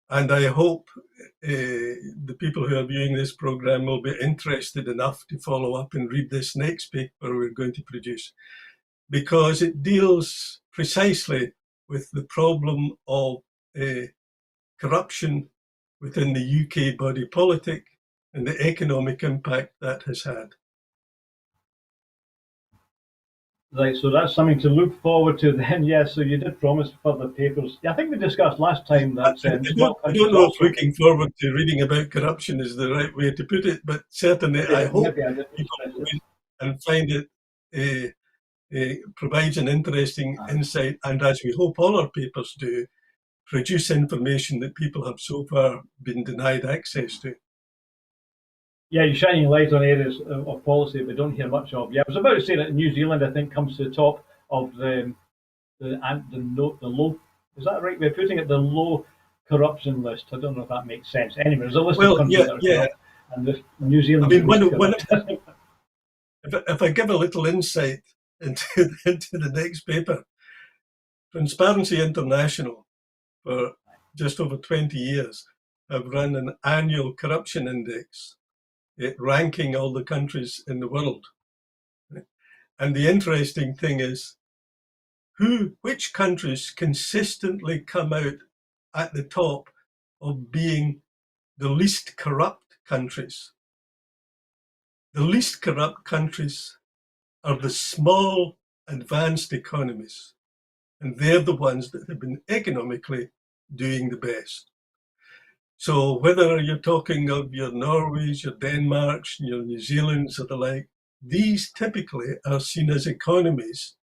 And I hope the people who are viewing this program will be interested enough to follow up and read this next paper we're going to produce, because it deals precisely with the problem of corruption within the UK body politic and the economic impact that has had. Right, so that's something to look forward to then. Yes, so you did promise further papers. Yeah, I think we discussed last time that I don't know if looking forward to reading about corruption is the right way to put it, but certainly I hope people will read and find it provides an interesting insight, and as we hope all our papers do, produce information that people have so far been denied access to. Yeah, you're shining light on areas of policy we don't hear much of. Yeah, I was about to say that New Zealand, I think, comes to the top of the low. Is that right? We're putting it the low corruption list. I don't know if that makes sense. Anyway, there's a list of countries that are corrupt, and New Zealand. I mean, if I give a little insight into the next paper, Transparency International, for just over 20 years, have run an annual corruption index, ranking all the countries in the world. And the interesting thing is, which countries consistently come out at the top of being the least corrupt countries? The least corrupt countries are the small, advanced economies, and they're the ones that have been economically doing the best. So whether you're talking of your Norways, your Denmarks, your New Zealands or the like, these typically are seen as economies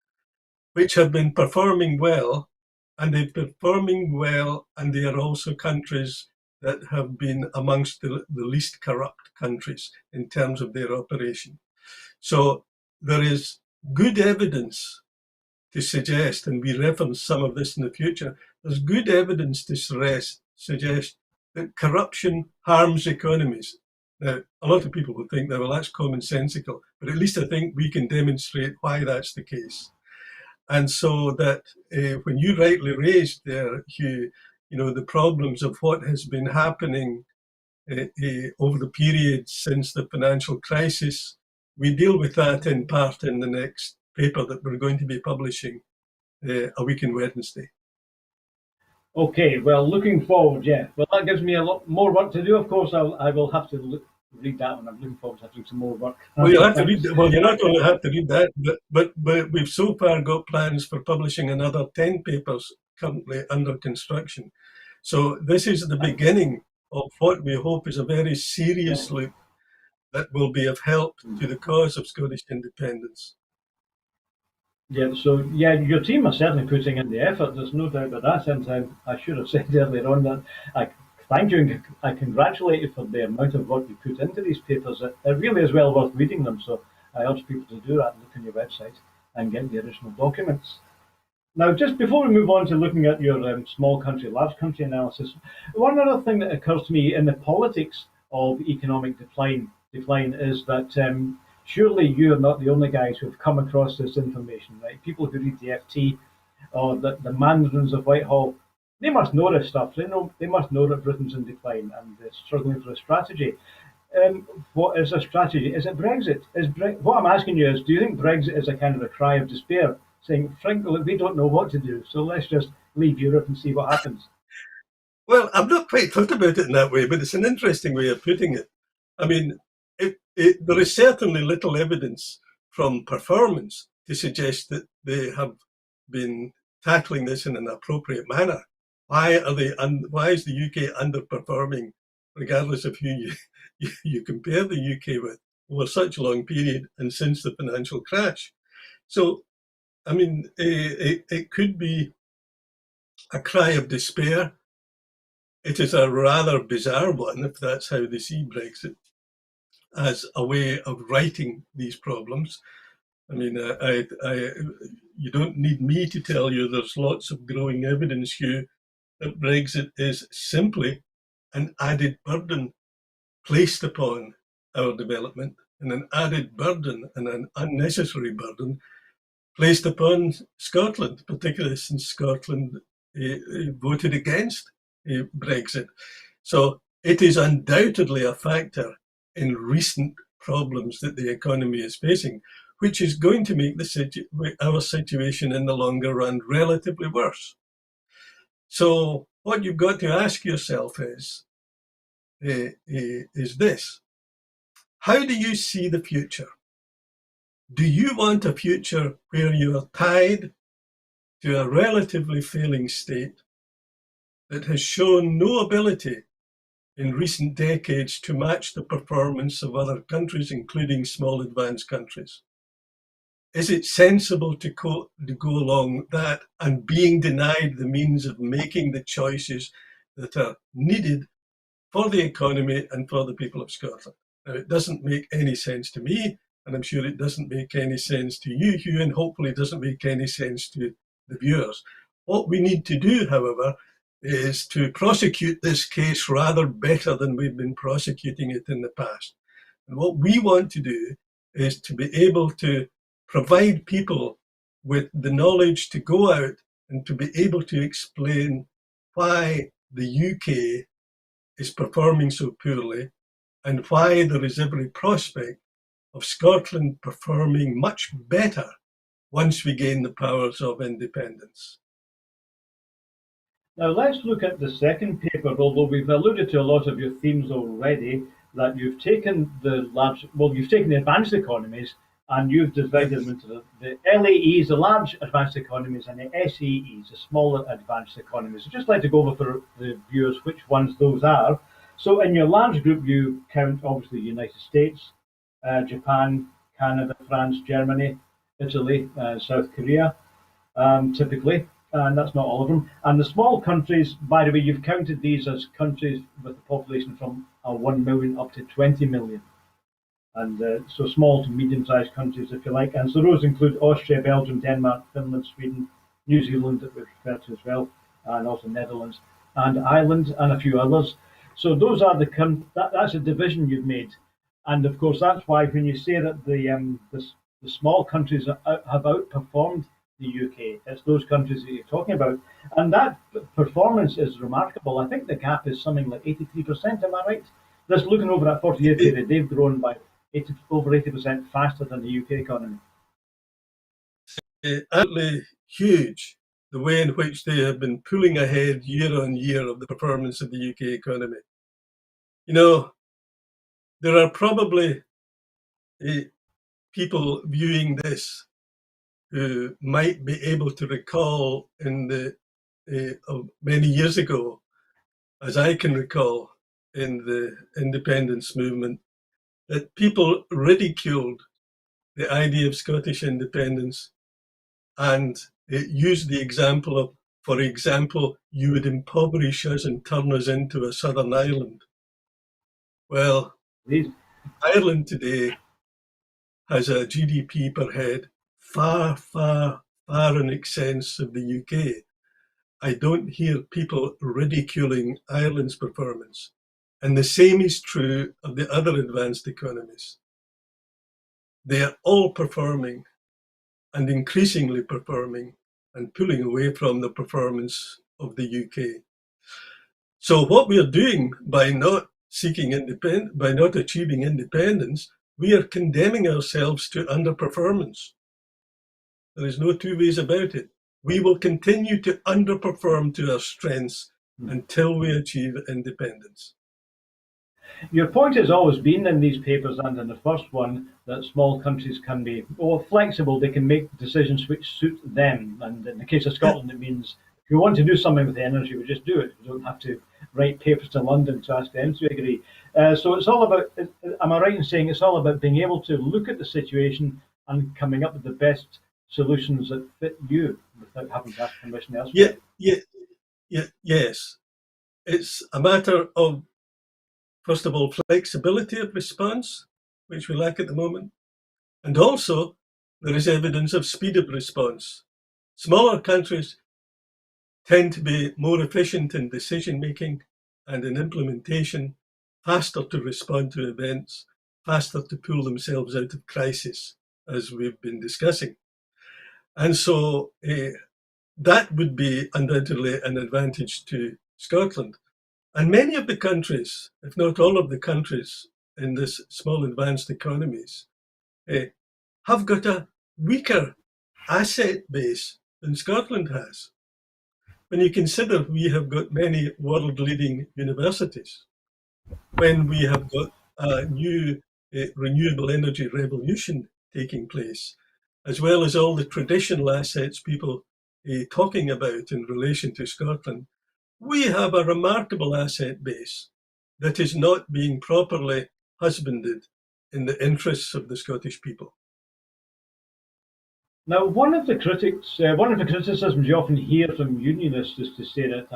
which have been performing well, and they're performing well, and they are also countries that have been amongst the least corrupt countries in terms of their operation. So there is good evidence to suggest, and we reference some of this in the future, there's good evidence to suggest that corruption harms economies. Now, a lot of people will think that, well, that's commonsensical, but at least I think we can demonstrate why that's the case. And so that when you rightly raised there, Hugh, the problems of what has been happening over the period since the financial crisis, we deal with that in part in the next paper that we're going to be publishing a week in Wednesday. Okay, well, looking forward, yeah. Well, that gives me a lot more work to do. Of course, I will have to read that one. I'm looking forward to having some more work. Well, you'll have to read. Well, you're not going to have to read that, but we've so far got plans for publishing another 10 papers currently under construction. So this is the beginning of what we hope is a very serious look that will be of help to the cause of Scottish independence. Yeah, so yeah, your team are certainly putting in the effort. There's no doubt about that. And I should have said earlier on that I thank you and I congratulate you for the amount of work you put into these papers. It really is well worth reading them. So I urge people to do that, look on your website and get the additional documents. Now, just before we move on to looking at your small country, large country analysis, one other thing that occurs to me in the politics of economic decline is that surely you are not the only guys who have come across this information, right? People who read the FT or the mandarins of Whitehall, they must know this stuff. They must know that Britain's in decline and they're struggling for a strategy. What is a strategy? Is it Brexit? What I'm asking you is, do you think Brexit is a kind of a cry of despair, saying, frankly, we don't know what to do, so let's just leave Europe and see what happens? Well, I've not quite thought about it in that way, but it's an interesting way of putting it. I mean, there is certainly little evidence from performance to suggest that they have been tackling this in an appropriate manner. Why is the UK underperforming, regardless of who you compare the UK with, over such a long period and since the financial crash? So, I mean, it could be a cry of despair. It is a rather bizarre one, if that's how they see Brexit, as a way of righting these problems. I mean, you don't need me to tell you there's lots of growing evidence, Hugh, that Brexit is simply an added burden placed upon our development, and an added burden and an unnecessary burden placed upon Scotland, particularly since Scotland voted against Brexit. So it is undoubtedly a factor in recent problems that the economy is facing, which is going to make our situation in the longer run relatively worse. So what you've got to ask yourself is this: how do you see the future? Do you want a future where you are tied to a relatively failing state that has shown no ability in recent decades to match the performance of other countries, including small advanced countries? Is it sensible to go along that and being denied the means of making the choices that are needed for the economy and for the people of Scotland? Now, it doesn't make any sense to me, and I'm sure it doesn't make any sense to you, Hugh, and hopefully it doesn't make any sense to the viewers. What we need to do, however, is to prosecute this case rather better than we've been prosecuting it in the past. And what we want to do is to be able to provide people with the knowledge to go out and to be able to explain why the UK is performing so poorly, and why there is every prospect of Scotland performing much better once we gain the powers of independence. Now let's look at the second paper, although we've alluded to a lot of your themes already, that you've taken you've taken the advanced economies and you've divided them into the LAEs, the large advanced economies, and the SAEs, the smaller advanced economies. I'd just like to go over for the viewers which ones those are. So in your large group, you count obviously the United States, Japan, Canada, France, Germany, Italy, South Korea, typically, and that's not all of them. And the small countries, by the way, you've counted these as countries with a population from 1 million up to 20 million. And so small to medium-sized countries, if you like. And so those include Austria, Belgium, Denmark, Finland, Sweden, New Zealand, that we've referred to as well, and also Netherlands, and Ireland, and a few others. So those are that's a division you've made. And of course, that's why when you say that the small countries have outperformed the UK, it's those countries that you're talking about. And that performance is remarkable. I think the gap is something like 83%, am I right? Just looking over that 40-year period, they've grown by over 80% faster than the UK economy. Absolutely huge, the way in which they have been pulling ahead year on year of the performance of the UK economy. You know, there are probably people viewing this who might be able to recall in the many years ago, as I can recall in the independence movement, that people ridiculed the idea of Scottish independence and used the example of, for example, you would impoverish us and turn us into a Southern Ireland. Well, Ireland today has a GDP per head far, far, far in excess of the UK. I don't hear people ridiculing Ireland's performance. And the same is true of the other advanced economies. They are all performing and increasingly performing and pulling away from the performance of the UK. So what we are doing by not by not achieving independence, we are condemning ourselves to underperformance. There is no two ways about it. We will continue to underperform to our strengths until we achieve independence. Your point has always been in these papers and in the first one that small countries can be flexible. They can make decisions which suit them. And in the case of Scotland, it means if you want to do something with the energy, we just do it. You don't have to write papers to London to ask them to agree. So it's all about, am I right in saying it's all about being able to look at the situation and coming up with the best solutions that fit you without having to ask permission elsewhere? Yes. It's a matter of, first of all, flexibility of response, which we lack at the moment. And also, there is evidence of speed of response. Smaller countries tend to be more efficient in decision-making and in implementation, faster to respond to events, faster to pull themselves out of crisis, as we've been discussing. And so that would be undoubtedly an advantage to Scotland. And many of the countries, if not all of the countries in this small advanced economies, have got a weaker asset base than Scotland has. When you consider we have got many world-leading universities, when we have got a new renewable energy revolution taking place, as well as all the traditional assets people talking about in relation to Scotland, we have a remarkable asset base that is not being properly husbanded in the interests of the Scottish people. Now, one of the criticisms you often hear from unionists is to say that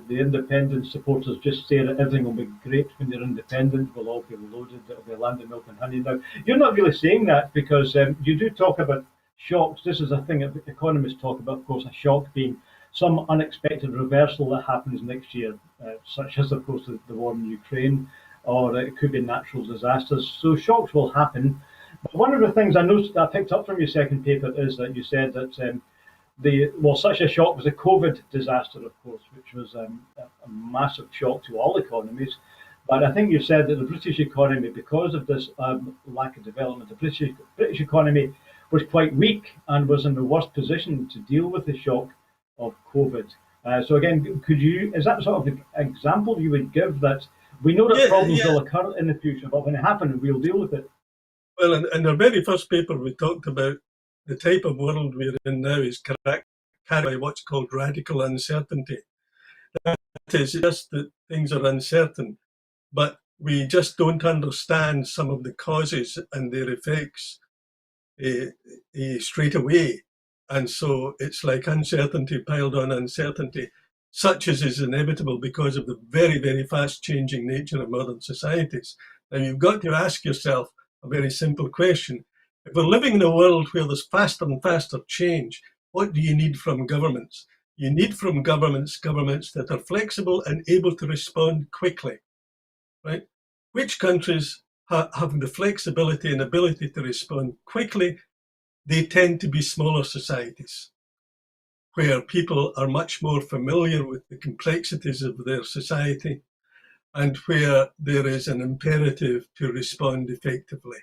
the independence supporters just say that everything will be great when they're independent, we'll all be loaded, it'll be land of milk and honey. Now, you're not really saying that because you do talk about shocks. This is a thing that economists talk about, of course, a shock being some unexpected reversal that happens next year, such as, of course, the war in Ukraine, or it could be natural disasters. So shocks will happen. But one of the things I noticed, I picked up from your second paper, is that you said that such a shock was the COVID disaster, of course, which was a massive shock to all economies. But I think you said that the British economy, because of this lack of development, the British economy was quite weak and was in the worst position to deal with the shock of COVID. So again, is that sort of the example you would give, that we know that problems will occur in the future, but when they happen, we'll deal with it? Well, in our very first paper, we talked about the type of world we're in now is carried by what's called radical uncertainty. That is just that things are uncertain, but we just don't understand some of the causes and their effects straight away. And so it's like uncertainty piled on uncertainty, such as is inevitable because of the very, very fast changing nature of modern societies. Now, you've got to ask yourself a very simple question. If we're living in a world where there's faster and faster change, what do you need from governments? You need from governments that are flexible and able to respond quickly, right? Which countries have the flexibility and ability to respond quickly? They tend to be smaller societies, where people are much more familiar with the complexities of their society and where there is an imperative to respond effectively.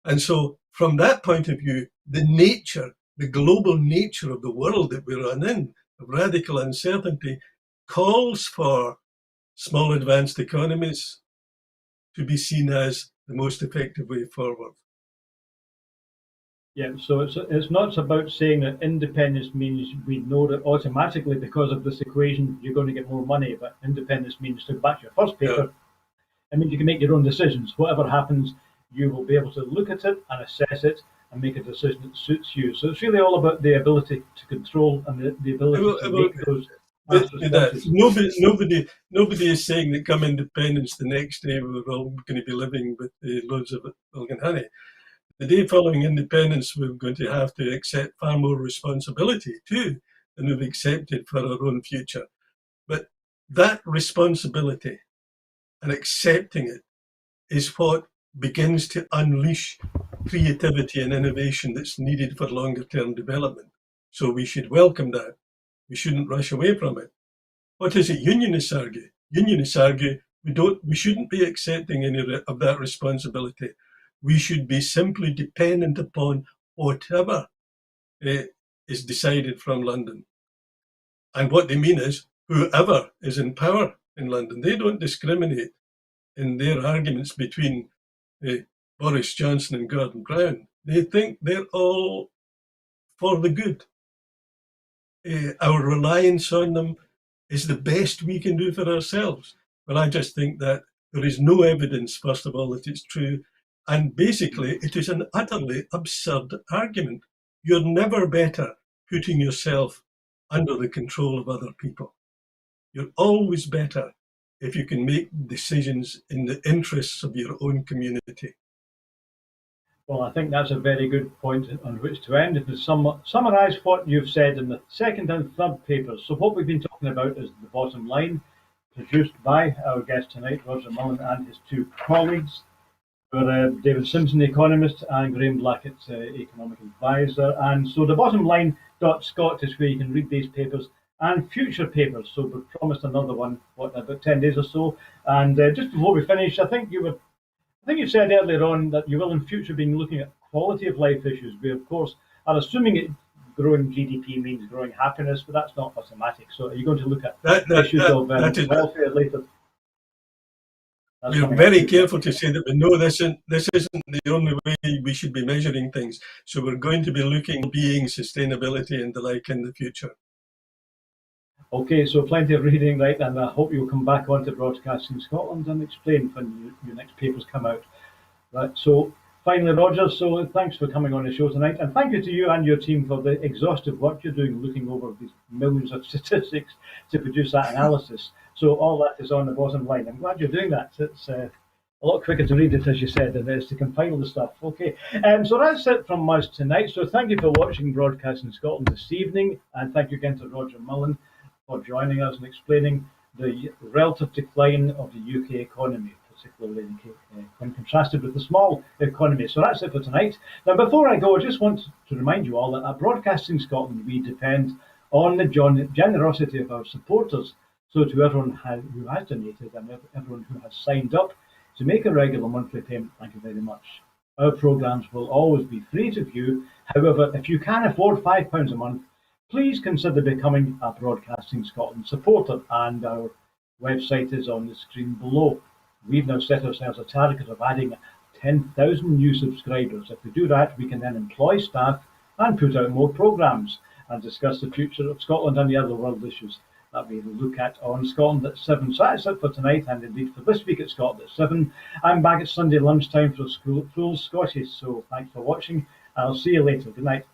And so from that point of view, the global nature of the world that we run in, of radical uncertainty, calls for small advanced economies to be seen as the most effective way forward. Yeah, so it's not about saying that independence means we know that automatically because of this equation you're going to get more money, but independence means, to go back to your first paper, it means you can make your own decisions. Whatever happens, you will be able to look at it and assess it and make a decision that suits you. So it's really all about the ability to control and the ability to make those fast responses. Nobody is saying that come independence the next day we're all going to be living with loads of milk and honey. The day following independence, we're going to have to accept far more responsibility too than we've accepted for our own future. But that responsibility and accepting it is what begins to unleash creativity and innovation that's needed for longer term development. So we should welcome that. We shouldn't rush away from it. What is it unionists argue? Unionists argue we shouldn't be accepting any of that responsibility. We should be simply dependent upon whatever is decided from London. And what they mean is whoever is in power in London. They don't discriminate in their arguments between Boris Johnson and Gordon Brown. They think they're all for the good. Our reliance on them is the best we can do for ourselves. Well, I just think that there is no evidence, first of all, that it's true. And basically, it is an utterly absurd argument. You're never better putting yourself under the control of other people. You're always better if you can make decisions in the interests of your own community. Well, I think that's a very good point on which to end. If to summarise what you've said in the second and third papers. So what we've been talking about is the bottom line, produced by our guest tonight, Roger Mullin, and his two colleagues. David Simpson, economist, and Graham Blackett, economic advisor. And so the bottomline.scot is where you can read these papers and future papers. So we've promised another one, about 10 days or so. And just before we finish, I think you said earlier on that you will in future be looking at quality of life issues. We, of course, are assuming it growing GDP means growing happiness, but that's not automatic. So are you going to look at issues of welfare later? We're very careful to say that we know this isn't the only way we should be measuring things. So we're going to be looking at being sustainability and the like in the future. Okay, so plenty of reading, right? And I hope you'll come back onto Broadcasting Scotland and explain when your next papers come out. Right. So finally, Roger, so thanks for coming on the show tonight. And thank you to you and your team for the exhaustive work you're doing, looking over these millions of statistics to produce that analysis. So all that is on the bottom line. I'm glad you're doing that. It's a lot quicker to read it, as you said, than it is to compile the stuff. Okay, so that's it from us tonight. So thank you for watching Broadcasting Scotland this evening. And thank you again to Roger Mullin for joining us and explaining the relative decline of the UK economy, particularly when contrasted with the small economy. So that's it for tonight. Now, before I go, I just want to remind you all that at Broadcasting Scotland, we depend on the generosity of our supporters. So to everyone who has donated and everyone who has signed up to make a regular monthly payment, thank you very much. Our programmes will always be free to view. However, if you can afford £5 a month, please consider becoming a Broadcasting Scotland supporter, and our website is on the screen below. We've now set ourselves a target of adding 10,000 new subscribers. If we do that, we can then employ staff and put out more programmes and discuss the future of Scotland and the other world issues that we will look at on Scotland at 7. So that's it for tonight, and indeed for this week at Scotland at 7. I'm back at Sunday lunchtime for full Scottish, so thanks for watching. I'll see you later. Good night.